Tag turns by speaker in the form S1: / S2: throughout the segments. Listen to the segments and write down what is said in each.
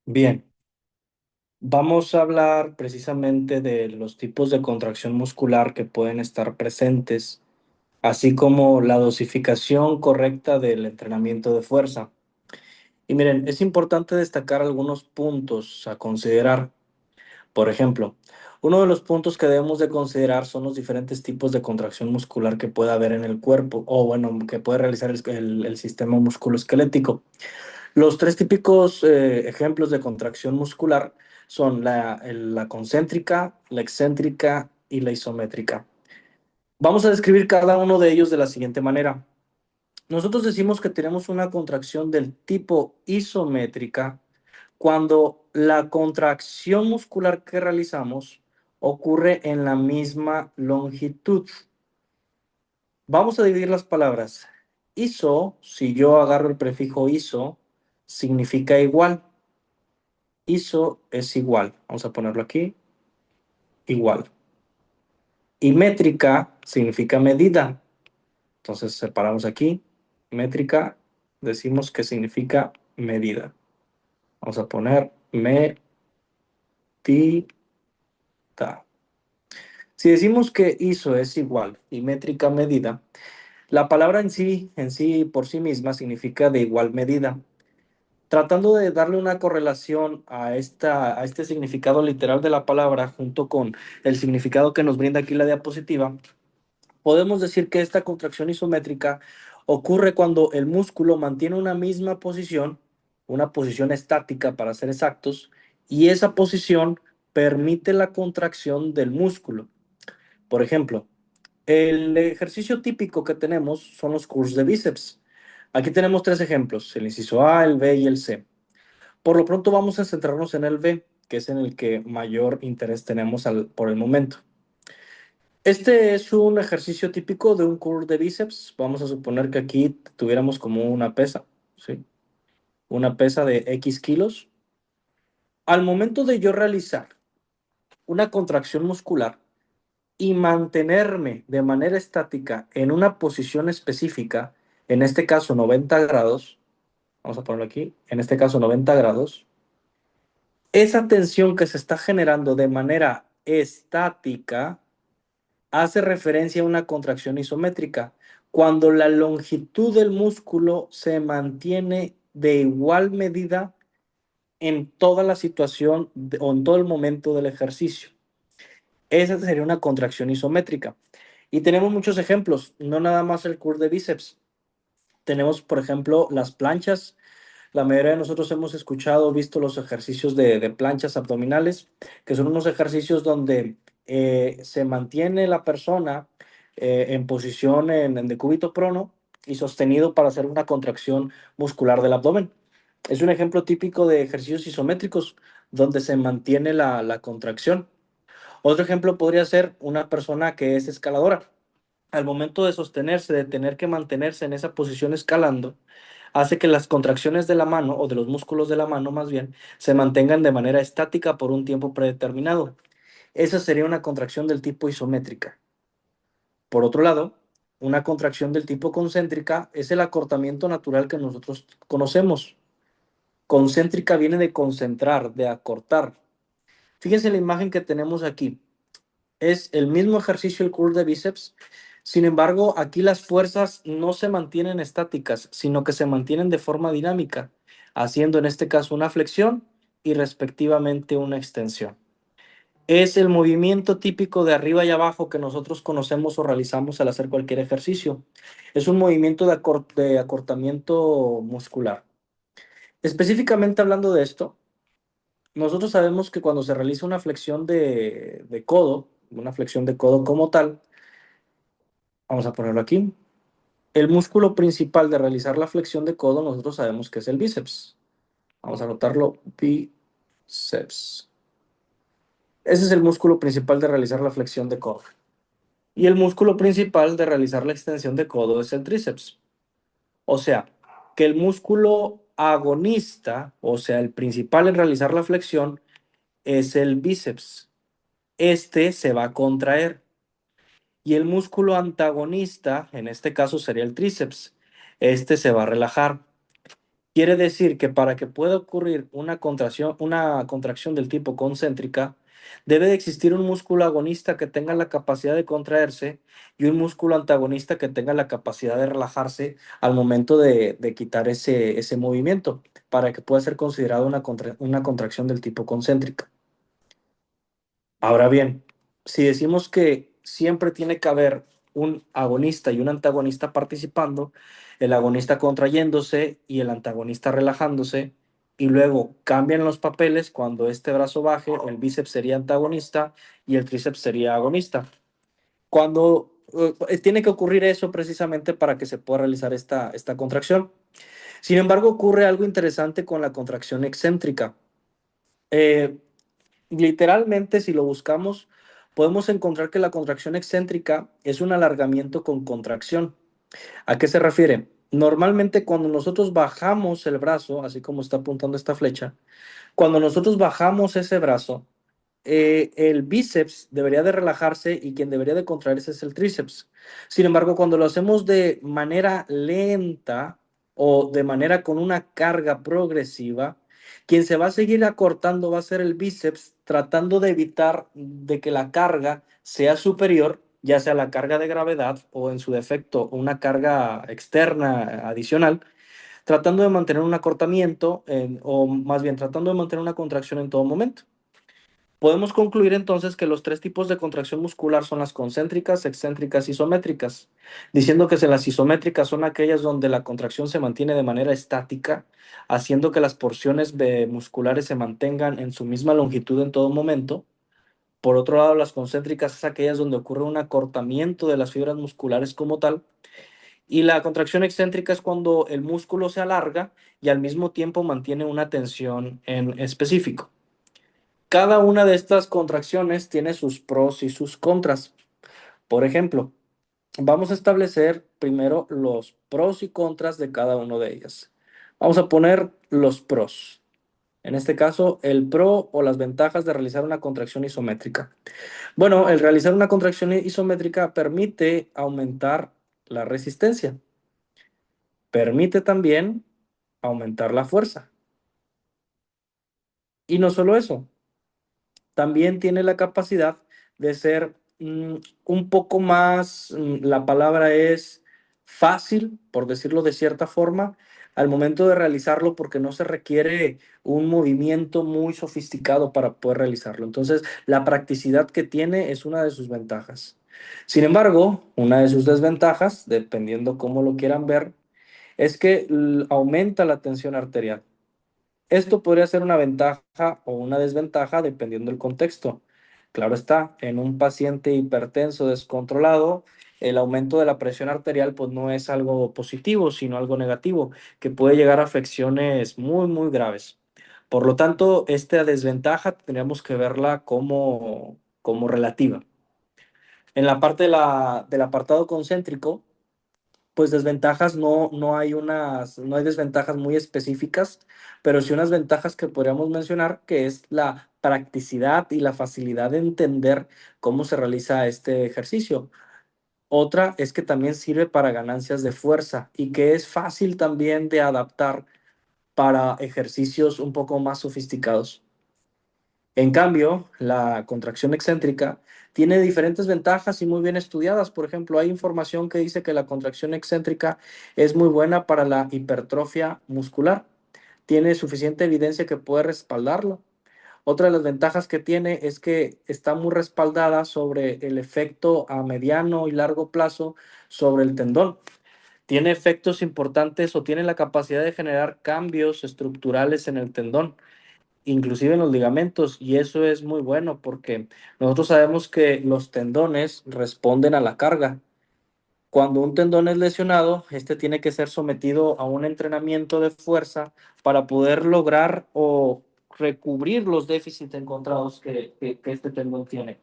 S1: Bien, vamos a hablar precisamente de los tipos de contracción muscular que pueden estar presentes, así como la dosificación correcta del entrenamiento de fuerza. Y miren, es importante destacar algunos puntos a considerar. Por ejemplo, uno de los puntos que debemos de considerar son los diferentes tipos de contracción muscular que puede haber en el cuerpo, o bueno, que puede realizar el sistema musculoesquelético. Los tres típicos ejemplos de contracción muscular son la concéntrica, la excéntrica y la isométrica. Vamos a describir cada uno de ellos de la siguiente manera. Nosotros decimos que tenemos una contracción del tipo isométrica cuando la contracción muscular que realizamos ocurre en la misma longitud. Vamos a dividir las palabras. Iso, si yo agarro el prefijo iso, significa igual. Iso es igual. Vamos a ponerlo aquí. Igual. Y métrica significa medida. Entonces separamos aquí. Métrica, decimos que significa medida. Vamos a poner medida. Si decimos que iso es igual y métrica medida, la palabra en sí, por sí misma, significa de igual medida. Tratando de darle una correlación a este significado literal de la palabra junto con el significado que nos brinda aquí la diapositiva, podemos decir que esta contracción isométrica ocurre cuando el músculo mantiene una posición estática para ser exactos, y esa posición permite la contracción del músculo. Por ejemplo, el ejercicio típico que tenemos son los curls de bíceps. Aquí tenemos tres ejemplos, el inciso A, el B y el C. Por lo pronto vamos a centrarnos en el B, que es en el que mayor interés tenemos por el momento. Este es un ejercicio típico de un curl de bíceps. Vamos a suponer que aquí tuviéramos como una pesa, ¿sí? Una pesa de X kilos. Al momento de yo realizar una contracción muscular y mantenerme de manera estática en una posición específica, en este caso 90 grados, vamos a ponerlo aquí, en este caso 90 grados, esa tensión que se está generando de manera estática hace referencia a una contracción isométrica, cuando la longitud del músculo se mantiene de igual medida en toda la situación o en todo el momento del ejercicio. Esa sería una contracción isométrica. Y tenemos muchos ejemplos, no nada más el curl de bíceps. Tenemos, por ejemplo, las planchas. La mayoría de nosotros hemos escuchado, visto los ejercicios de planchas abdominales, que son unos ejercicios donde se mantiene la persona en posición en decúbito prono y sostenido para hacer una contracción muscular del abdomen. Es un ejemplo típico de ejercicios isométricos donde se mantiene la contracción. Otro ejemplo podría ser una persona que es escaladora. Al momento de sostenerse, de tener que mantenerse en esa posición escalando, hace que las contracciones de la mano, o de los músculos de la mano más bien, se mantengan de manera estática por un tiempo predeterminado. Esa sería una contracción del tipo isométrica. Por otro lado, una contracción del tipo concéntrica es el acortamiento natural que nosotros conocemos. Concéntrica viene de concentrar, de acortar. Fíjense la imagen que tenemos aquí. Es el mismo ejercicio el curl de bíceps. Sin embargo, aquí las fuerzas no se mantienen estáticas, sino que se mantienen de forma dinámica, haciendo en este caso una flexión y respectivamente una extensión. Es el movimiento típico de arriba y abajo que nosotros conocemos o realizamos al hacer cualquier ejercicio. Es un movimiento de acortamiento muscular. Específicamente hablando de esto, nosotros sabemos que cuando se realiza una flexión de codo, una flexión de codo como tal, vamos a ponerlo aquí. El músculo principal de realizar la flexión de codo, nosotros sabemos que es el bíceps. Vamos a anotarlo, bíceps. Ese es el músculo principal de realizar la flexión de codo. Y el músculo principal de realizar la extensión de codo es el tríceps. O sea, que el músculo agonista, o sea, el principal en realizar la flexión, es el bíceps. Este se va a contraer. Y el músculo antagonista, en este caso sería el tríceps. Este se va a relajar. Quiere decir que para que pueda ocurrir una contracción del tipo concéntrica, debe de existir un músculo agonista que tenga la capacidad de contraerse y un músculo antagonista que tenga la capacidad de relajarse al momento de quitar ese movimiento, para que pueda ser considerado una contracción del tipo concéntrica. Ahora bien, si decimos que siempre tiene que haber un agonista y un antagonista participando, el agonista contrayéndose y el antagonista relajándose, y luego cambian los papeles, cuando este brazo baje, el bíceps sería antagonista y el tríceps sería agonista. Cuando tiene que ocurrir eso precisamente para que se pueda realizar esta contracción. Sin embargo, ocurre algo interesante con la contracción excéntrica. Eh, Literalmente, si lo buscamos, podemos encontrar que la contracción excéntrica es un alargamiento con contracción. ¿A qué se refiere? Normalmente cuando nosotros bajamos el brazo, así como está apuntando esta flecha, cuando nosotros bajamos ese brazo, el bíceps debería de relajarse y quien debería de contraerse es el tríceps. Sin embargo, cuando lo hacemos de manera lenta o de manera con una carga progresiva, quien se va a seguir acortando va a ser el bíceps, tratando de evitar de que la carga sea superior, ya sea la carga de gravedad o en su defecto una carga externa adicional, tratando de mantener un acortamiento o más bien tratando de mantener una contracción en todo momento. Podemos concluir entonces que los tres tipos de contracción muscular son las concéntricas, excéntricas y isométricas, diciendo que las isométricas son aquellas donde la contracción se mantiene de manera estática, haciendo que las porciones musculares se mantengan en su misma longitud en todo momento. Por otro lado, las concéntricas es aquellas donde ocurre un acortamiento de las fibras musculares como tal, y la contracción excéntrica es cuando el músculo se alarga y al mismo tiempo mantiene una tensión en específico. Cada una de estas contracciones tiene sus pros y sus contras. Por ejemplo, vamos a establecer primero los pros y contras de cada una de ellas. Vamos a poner los pros. En este caso, el pro o las ventajas de realizar una contracción isométrica. Bueno, el realizar una contracción isométrica permite aumentar la resistencia. Permite también aumentar la fuerza. Y no solo eso, también tiene la capacidad de ser un poco más, la palabra es fácil, por decirlo de cierta forma, al momento de realizarlo porque no se requiere un movimiento muy sofisticado para poder realizarlo. Entonces, la practicidad que tiene es una de sus ventajas. Sin embargo, una de sus desventajas, dependiendo cómo lo quieran ver, es que aumenta la tensión arterial. Esto podría ser una ventaja o una desventaja dependiendo del contexto. Claro está, en un paciente hipertenso descontrolado, el aumento de la presión arterial pues no es algo positivo, sino algo negativo, que puede llegar a afecciones muy, muy graves. Por lo tanto, esta desventaja tendríamos que verla como relativa. En la parte del apartado concéntrico, pues desventajas no hay desventajas muy específicas, pero sí unas ventajas que podríamos mencionar, que es la practicidad y la facilidad de entender cómo se realiza este ejercicio. Otra es que también sirve para ganancias de fuerza y que es fácil también de adaptar para ejercicios un poco más sofisticados. En cambio, la contracción excéntrica tiene diferentes ventajas y muy bien estudiadas. Por ejemplo, hay información que dice que la contracción excéntrica es muy buena para la hipertrofia muscular. Tiene suficiente evidencia que puede respaldarlo. Otra de las ventajas que tiene es que está muy respaldada sobre el efecto a mediano y largo plazo sobre el tendón. Tiene efectos importantes o tiene la capacidad de generar cambios estructurales en el tendón, inclusive en los ligamentos, y eso es muy bueno porque nosotros sabemos que los tendones responden a la carga. Cuando un tendón es lesionado, este tiene que ser sometido a un entrenamiento de fuerza para poder lograr o recubrir los déficits encontrados que este tendón tiene.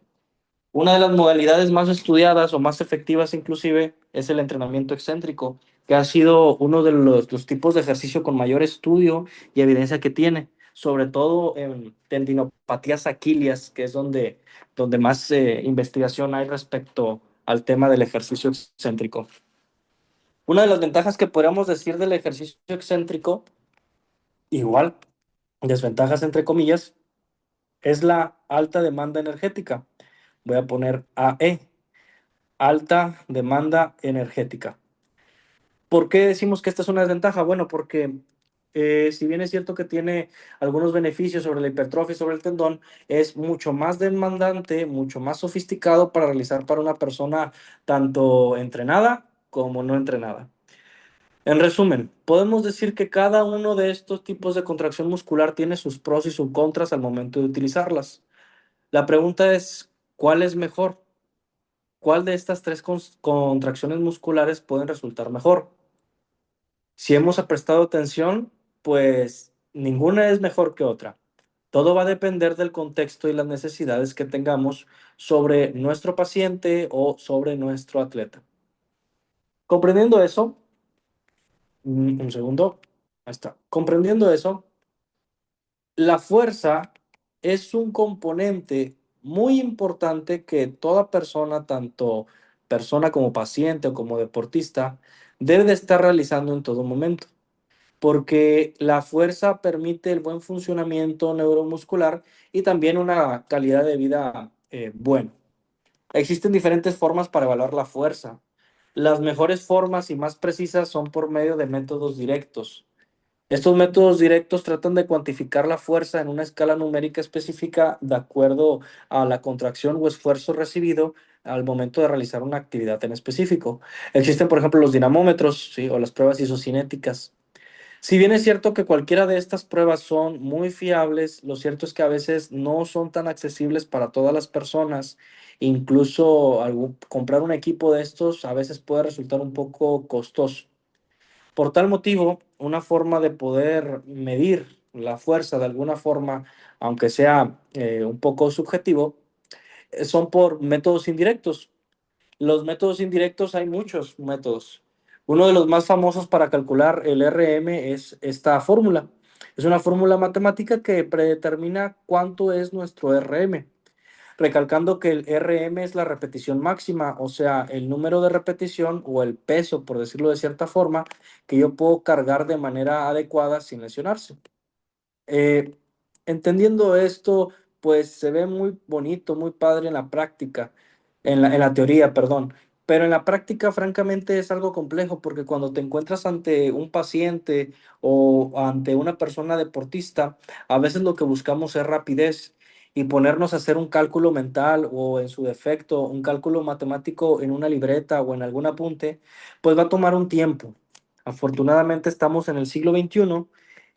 S1: Una de las modalidades más estudiadas o más efectivas inclusive es el entrenamiento excéntrico, que ha sido uno de los tipos de ejercicio con mayor estudio y evidencia que tiene, sobre todo en tendinopatías aquilias, que es donde más investigación hay respecto al tema del ejercicio excéntrico. Una de las ventajas que podríamos decir del ejercicio excéntrico Igual, desventajas entre comillas, es la alta demanda energética. Voy a poner AE, alta demanda energética. ¿Por qué decimos que esta es una desventaja? Bueno, porque si bien es cierto que tiene algunos beneficios sobre la hipertrofia y sobre el tendón, es mucho más demandante, mucho más sofisticado para realizar para una persona tanto entrenada como no entrenada. En resumen, podemos decir que cada uno de estos tipos de contracción muscular tiene sus pros y sus contras al momento de utilizarlas. La pregunta es, ¿cuál es mejor? ¿Cuál de estas tres contracciones musculares pueden resultar mejor? Si hemos prestado atención, pues ninguna es mejor que otra. Todo va a depender del contexto y las necesidades que tengamos sobre nuestro paciente o sobre nuestro atleta. Comprendiendo eso, un segundo, ahí está. Comprendiendo eso, la fuerza es un componente muy importante que toda persona, tanto persona como paciente o como deportista, debe de estar realizando en todo momento, porque la fuerza permite el buen funcionamiento neuromuscular y también una calidad de vida buena. Existen diferentes formas para evaluar la fuerza. Las mejores formas y más precisas son por medio de métodos directos. Estos métodos directos tratan de cuantificar la fuerza en una escala numérica específica de acuerdo a la contracción o esfuerzo recibido al momento de realizar una actividad en específico. Existen, por ejemplo, los dinamómetros, ¿sí? O las pruebas isocinéticas. Si bien es cierto que cualquiera de estas pruebas son muy fiables, lo cierto es que a veces no son tan accesibles para todas las personas. Incluso comprar un equipo de estos a veces puede resultar un poco costoso. Por tal motivo, una forma de poder medir la fuerza de alguna forma, aunque sea un poco subjetivo, son por métodos indirectos. Los métodos indirectos, hay muchos métodos. Uno de los más famosos para calcular el RM es esta fórmula. Es una fórmula matemática que predetermina cuánto es nuestro RM, recalcando que el RM es la repetición máxima, o sea, el número de repetición o el peso, por decirlo de cierta forma, que yo puedo cargar de manera adecuada sin lesionarse. Eh, Entendiendo esto, pues se ve muy bonito, muy padre en la práctica, en la teoría, perdón. Pero en la práctica, francamente, es algo complejo porque cuando te encuentras ante un paciente o ante una persona deportista, a veces lo que buscamos es rapidez y ponernos a hacer un cálculo mental o en su defecto, un cálculo matemático en una libreta o en algún apunte, pues va a tomar un tiempo. Afortunadamente estamos en el siglo XXI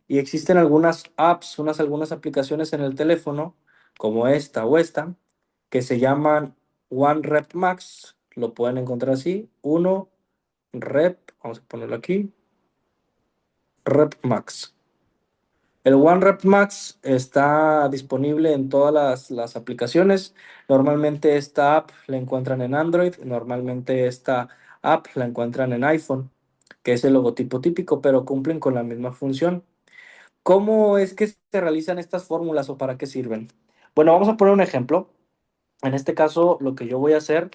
S1: y existen algunas apps, algunas aplicaciones en el teléfono, como esta o esta, que se llaman One Rep Max. Lo pueden encontrar así, uno Rep, vamos a ponerlo aquí, Rep Max. El One Rep Max está disponible en todas las aplicaciones. Normalmente esta app la encuentran en Android, normalmente esta app la encuentran en iPhone, que es el logotipo típico, pero cumplen con la misma función. ¿Cómo es que se realizan estas fórmulas o para qué sirven? Bueno, vamos a poner un ejemplo. En este caso, lo que yo voy a hacer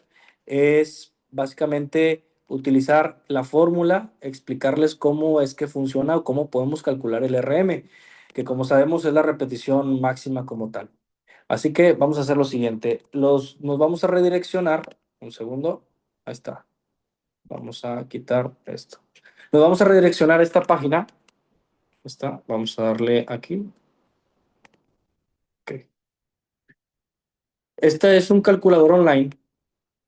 S1: es básicamente utilizar la fórmula, explicarles cómo es que funciona o cómo podemos calcular el RM, que como sabemos es la repetición máxima como tal. Así que vamos a hacer lo siguiente. Nos vamos a redireccionar. Un segundo. Ahí está. Vamos a quitar esto. Nos vamos a redireccionar a esta página. Está. Vamos a darle aquí. Ok. Este es un calculador online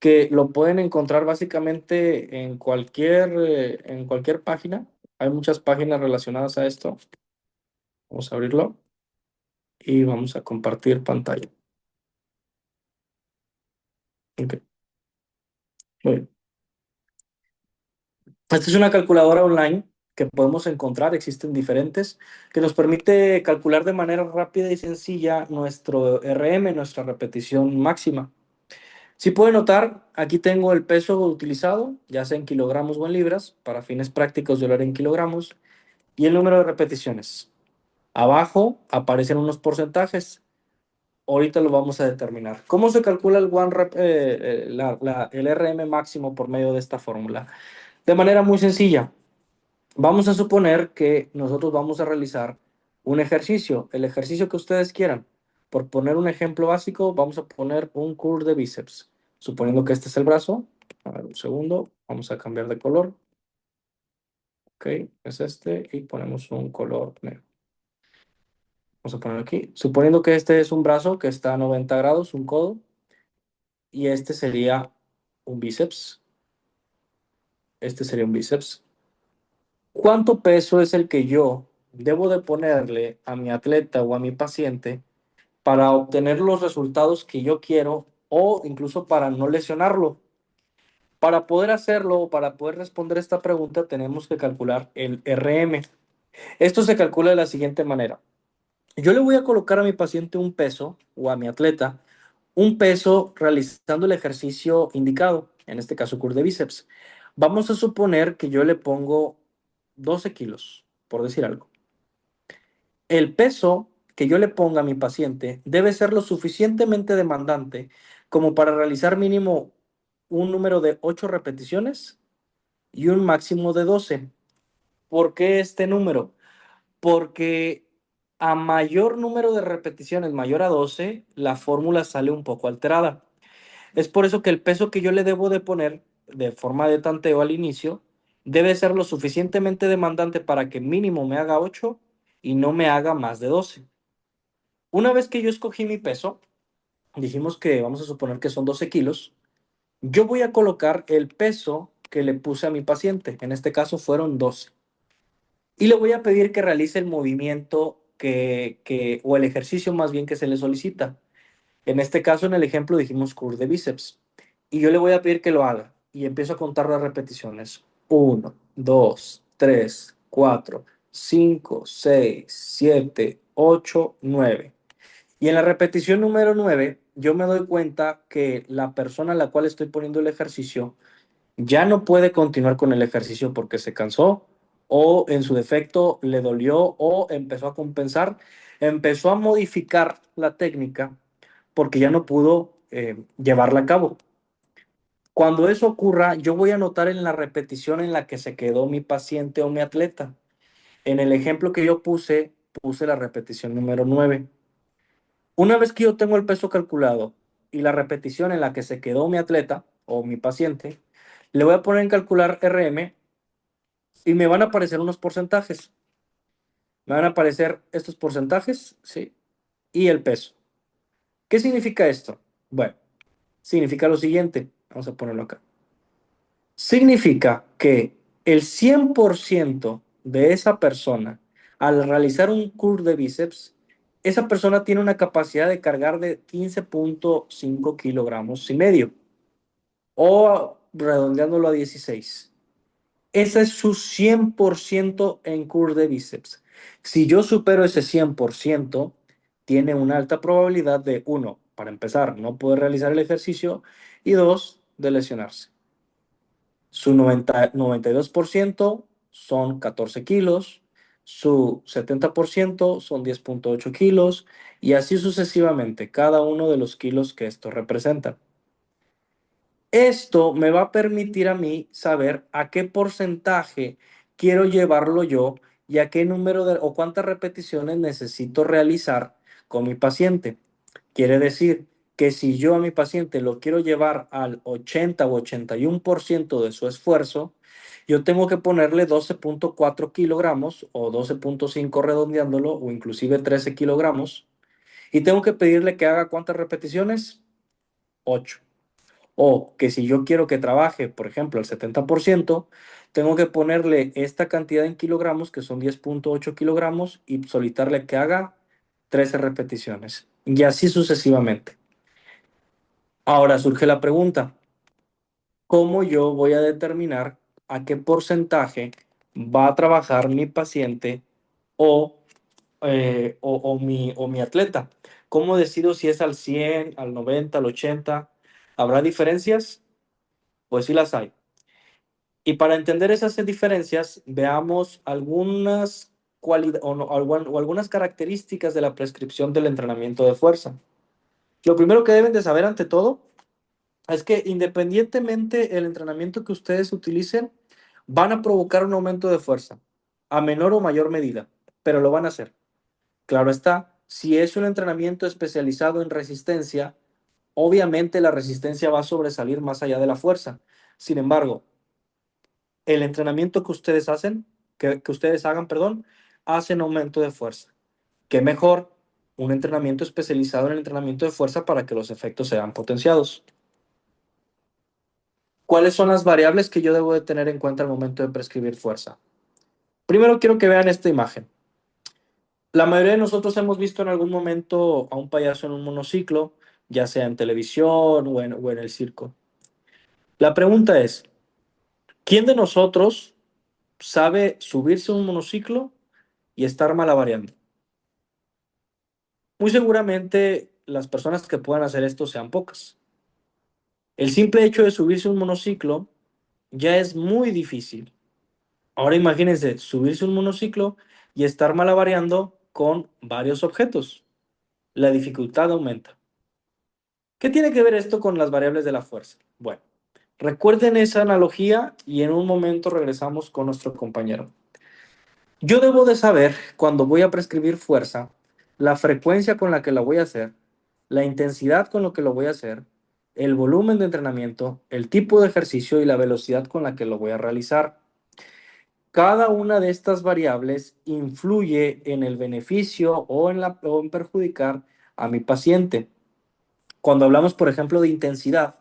S1: que lo pueden encontrar básicamente en cualquier página. Hay muchas páginas relacionadas a esto. Vamos a abrirlo y vamos a compartir pantalla. Ok, muy bien. Esta es una calculadora online que podemos encontrar, existen diferentes, que nos permite calcular de manera rápida y sencilla nuestro RM, nuestra repetición máxima. Si pueden notar, aquí tengo el peso utilizado, ya sea en kilogramos o en libras, para fines prácticos de hablar en kilogramos, y el número de repeticiones. Abajo aparecen unos porcentajes. Ahorita lo vamos a determinar. ¿Cómo se calcula el el RM máximo por medio de esta fórmula? De manera muy sencilla. Vamos a suponer que nosotros vamos a realizar Un ejercicio, el ejercicio que ustedes quieran. Por poner un ejemplo básico, vamos a poner un curl de bíceps. Suponiendo que este es el brazo. A ver, un segundo. Vamos a cambiar de color. Ok, es este. Y ponemos un color negro. Vamos a poner aquí. Suponiendo que este es un brazo que está a 90 grados, un codo. Y este sería un bíceps. Este sería un bíceps. ¿Cuánto peso es el que yo debo de ponerle a mi atleta o a mi paciente para obtener los resultados que yo quiero o incluso para no lesionarlo? Para poder hacerlo, para poder responder esta pregunta, tenemos que calcular el RM. Esto se calcula de la siguiente manera. Yo le voy a colocar a mi paciente un peso o a mi atleta un peso realizando el ejercicio indicado, en este caso curl de bíceps. Vamos a suponer que yo le pongo 12 kilos, por decir algo. El peso que yo le ponga a mi paciente debe ser lo suficientemente demandante como para realizar mínimo un número de 8 repeticiones y un máximo de 12. ¿Por qué este número? Porque a mayor número de repeticiones, mayor a 12, la fórmula sale un poco alterada. Es por eso que el peso que yo le debo de poner de forma de tanteo al inicio debe ser lo suficientemente demandante para que mínimo me haga 8 y no me haga más de 12. Una vez que yo escogí mi peso, dijimos que vamos a suponer que son 12 kilos, yo voy a colocar el peso que le puse a mi paciente, en este caso fueron 12, y le voy a pedir que realice el movimiento o el ejercicio más bien que se le solicita. En este caso, en el ejemplo, dijimos curl de bíceps. Y yo le voy a pedir que lo haga. Y empiezo a contar las repeticiones. Uno, 2, 3, 4, 5, 6, 7, 8, 9. Y en la repetición número 9, yo me doy cuenta que la persona a la cual estoy poniendo el ejercicio ya no puede continuar con el ejercicio porque se cansó o en su defecto le dolió o empezó a compensar, empezó a modificar la técnica porque ya no pudo llevarla a cabo. Cuando eso ocurra, yo voy a notar en la repetición en la que se quedó mi paciente o mi atleta. En el ejemplo que yo puse la repetición número 9. Una vez que yo tengo el peso calculado y la repetición en la que se quedó mi atleta o mi paciente, le voy a poner en calcular RM y me van a aparecer unos porcentajes. Me van a aparecer estos porcentajes, ¿sí? Y el peso. ¿Qué significa esto? Bueno, significa lo siguiente. Vamos a ponerlo acá. Significa que el 100% de esa persona, al realizar un curl de bíceps, esa persona tiene una capacidad de cargar de 15.5 kilogramos y medio, o redondeándolo a 16. Ese es su 100% en curl de bíceps. Si yo supero ese 100%, tiene una alta probabilidad de, uno, para empezar, no poder realizar el ejercicio, y dos, de lesionarse. Su 92% son 14 kilos, su 70% son 10.8 kilos, y así sucesivamente, cada uno de los kilos que esto representa. Esto me va a permitir a mí saber a qué porcentaje quiero llevarlo yo y a qué número o cuántas repeticiones necesito realizar con mi paciente. Quiere decir que si yo a mi paciente lo quiero llevar al 80 o 81% de su esfuerzo, yo tengo que ponerle 12.4 kilogramos o 12.5 redondeándolo o inclusive 13 kilogramos y tengo que pedirle que haga cuántas repeticiones, 8. O que si yo quiero que trabaje, por ejemplo, el 70%, tengo que ponerle esta cantidad en kilogramos, que son 10.8 kilogramos, y solicitarle que haga 13 repeticiones. Y así sucesivamente. Ahora surge la pregunta, ¿cómo yo voy a determinar a qué porcentaje va a trabajar mi paciente o, o mi atleta? ¿Cómo decido si es al 100, al 90, al 80? ¿Habrá diferencias? Pues sí las hay. Y para entender esas diferencias, veamos algunas o algunas características de la prescripción del entrenamiento de fuerza. Lo primero que deben de saber ante todo es que independientemente el entrenamiento que ustedes utilicen, van a provocar un aumento de fuerza, a menor o mayor medida, pero lo van a hacer. Claro está, si es un entrenamiento especializado en resistencia, obviamente la resistencia va a sobresalir más allá de la fuerza. Sin embargo, el entrenamiento que ustedes hacen, que ustedes hagan, perdón, hacen aumento de fuerza. ¿Qué mejor? Un entrenamiento especializado en el entrenamiento de fuerza para que los efectos sean potenciados. ¿Cuáles son las variables que yo debo de tener en cuenta al momento de prescribir fuerza? Primero quiero que vean esta imagen. La mayoría de nosotros hemos visto en algún momento a un payaso en un monociclo, ya sea en televisión o en el circo. La pregunta es, ¿quién de nosotros sabe subirse a un monociclo y estar malabareando? Muy seguramente las personas que puedan hacer esto sean pocas. El simple hecho de subirse a un monociclo ya es muy difícil. Ahora imagínense subirse a un monociclo y estar malabareando con varios objetos. La dificultad aumenta. ¿Qué tiene que ver esto con las variables de la fuerza? Bueno, recuerden esa analogía y en un momento regresamos con nuestro compañero. Yo debo de saber cuando voy a prescribir fuerza, la frecuencia con la que la voy a hacer, la intensidad con lo que lo voy a hacer, el volumen de entrenamiento, el tipo de ejercicio y la velocidad con la que lo voy a realizar. Cada una de estas variables influye en el beneficio o en perjudicar a mi paciente. Cuando hablamos, por ejemplo, de intensidad,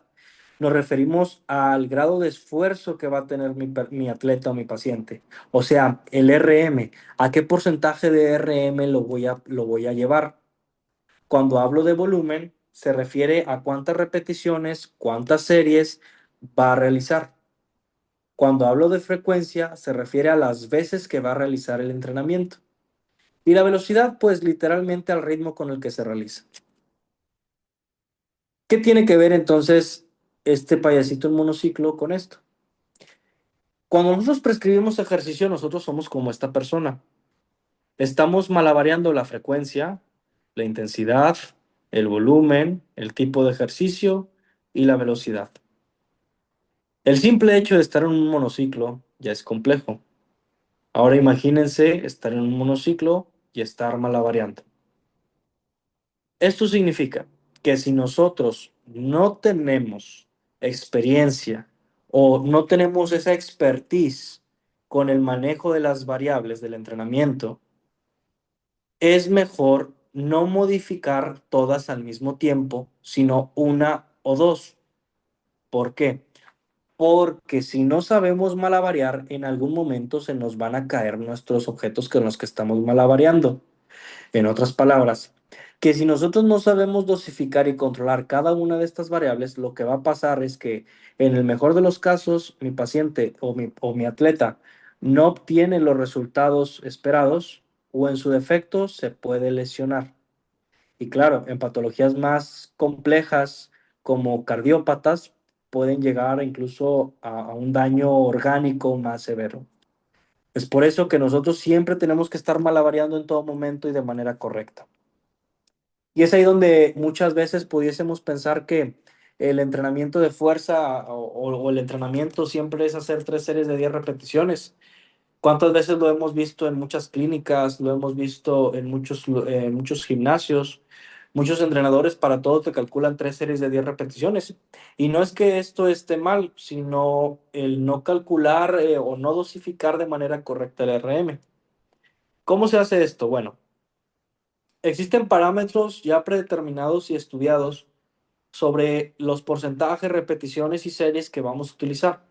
S1: nos referimos al grado de esfuerzo que va a tener mi atleta o mi paciente. O sea, el RM, ¿a qué porcentaje de RM lo voy a llevar? Cuando hablo de volumen, se refiere a cuántas repeticiones, cuántas series va a realizar. Cuando hablo de frecuencia, se refiere a las veces que va a realizar el entrenamiento. Y la velocidad, pues literalmente al ritmo con el que se realiza. ¿Qué tiene que ver entonces este payasito en monociclo con esto? Cuando nosotros prescribimos ejercicio, nosotros somos como esta persona. Estamos malabareando la frecuencia, la intensidad, el volumen, el tipo de ejercicio y la velocidad. El simple hecho de estar en un monociclo ya es complejo. Ahora imagínense estar en un monociclo y estar malabareando. Esto significa que si nosotros no tenemos experiencia o no tenemos esa expertise con el manejo de las variables del entrenamiento, es mejor no modificar todas al mismo tiempo, sino una o dos. ¿Por qué? Porque si no sabemos malabarear, en algún momento se nos van a caer nuestros objetos con los que estamos malabareando. En otras palabras, que si nosotros no sabemos dosificar y controlar cada una de estas variables, lo que va a pasar es que en el mejor de los casos, mi paciente o mi atleta no obtiene los resultados esperados o en su defecto se puede lesionar. Y claro, en patologías más complejas como cardiópatas pueden llegar incluso a un daño orgánico más severo. Es por eso que nosotros siempre tenemos que estar malabareando en todo momento y de manera correcta. Y es ahí donde muchas veces pudiésemos pensar que el entrenamiento de fuerza o el entrenamiento siempre es hacer 3 series de 10 repeticiones. ¿Cuántas veces lo hemos visto en muchas clínicas, lo hemos visto en muchos gimnasios? Muchos entrenadores para todo te calculan 3 series de 10 repeticiones. Y no es que esto esté mal, sino el no calcular o no dosificar de manera correcta el RM. ¿Cómo se hace esto? Bueno, existen parámetros ya predeterminados y estudiados sobre los porcentajes, repeticiones y series que vamos a utilizar.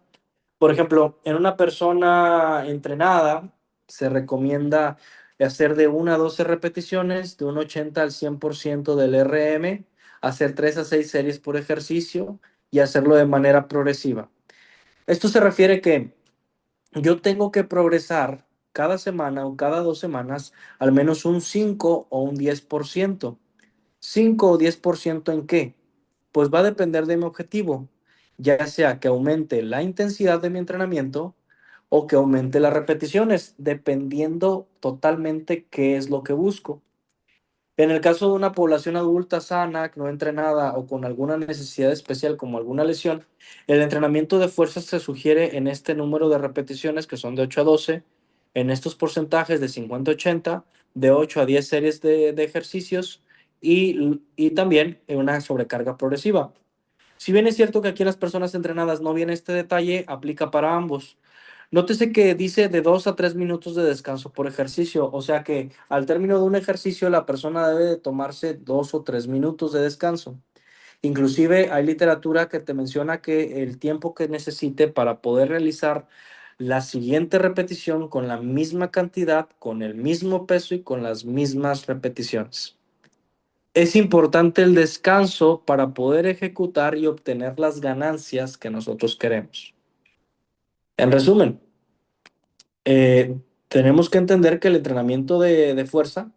S1: Por ejemplo, en una persona entrenada se recomienda hacer de 1 a 12 repeticiones, de un 80 al 100% del RM, hacer 3 a 6 series por ejercicio y hacerlo de manera progresiva. Esto se refiere que yo tengo que progresar cada semana o cada 2 semanas al menos un 5 o un 10%. 5 o 10% ¿en qué? Pues va a depender de mi objetivo, ya sea que aumente la intensidad de mi entrenamiento o que aumente las repeticiones, dependiendo totalmente qué es lo que busco. En el caso de una población adulta sana, no entrenada o con alguna necesidad especial como alguna lesión, el entrenamiento de fuerza se sugiere en este número de repeticiones que son de 8 a 12, en estos porcentajes de 50-80, de 8 a 10 series de ejercicios y también una sobrecarga progresiva. Si bien es cierto que aquí en las personas entrenadas no viene este detalle, aplica para ambos. Nótese que dice de 2 a 3 minutos de descanso por ejercicio, o sea que al término de un ejercicio la persona debe de tomarse 2 o 3 minutos de descanso. Inclusive hay literatura que te menciona que el tiempo que necesite para poder realizar la siguiente repetición con la misma cantidad, con el mismo peso y con las mismas repeticiones. Es importante el descanso para poder ejecutar y obtener las ganancias que nosotros queremos. En resumen, tenemos que entender que el entrenamiento de fuerza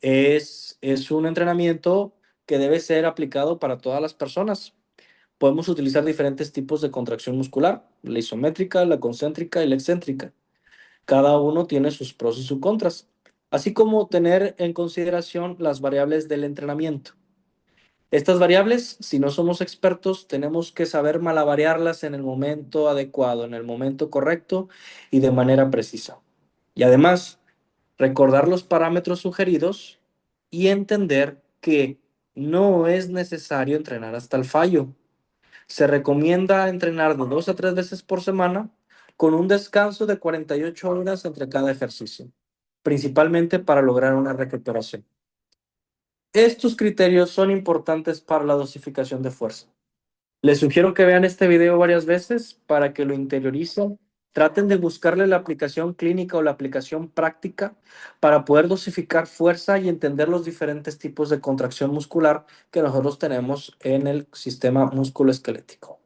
S1: es un entrenamiento que debe ser aplicado para todas las personas. Podemos utilizar diferentes tipos de contracción muscular, la isométrica, la concéntrica y la excéntrica. Cada uno tiene sus pros y sus contras, así como tener en consideración las variables del entrenamiento. Estas variables, si no somos expertos, tenemos que saber malabarearlas en el momento adecuado, en el momento correcto y de manera precisa. Y además, recordar los parámetros sugeridos y entender que no es necesario entrenar hasta el fallo. Se recomienda entrenar de 2 a 3 veces por semana con un descanso de 48 horas entre cada ejercicio, principalmente para lograr una recuperación. Estos criterios son importantes para la dosificación de fuerza. Les sugiero que vean este video varias veces para que lo interioricen. Traten de buscarle la aplicación clínica o la aplicación práctica para poder dosificar fuerza y entender los diferentes tipos de contracción muscular que nosotros tenemos en el sistema musculoesquelético.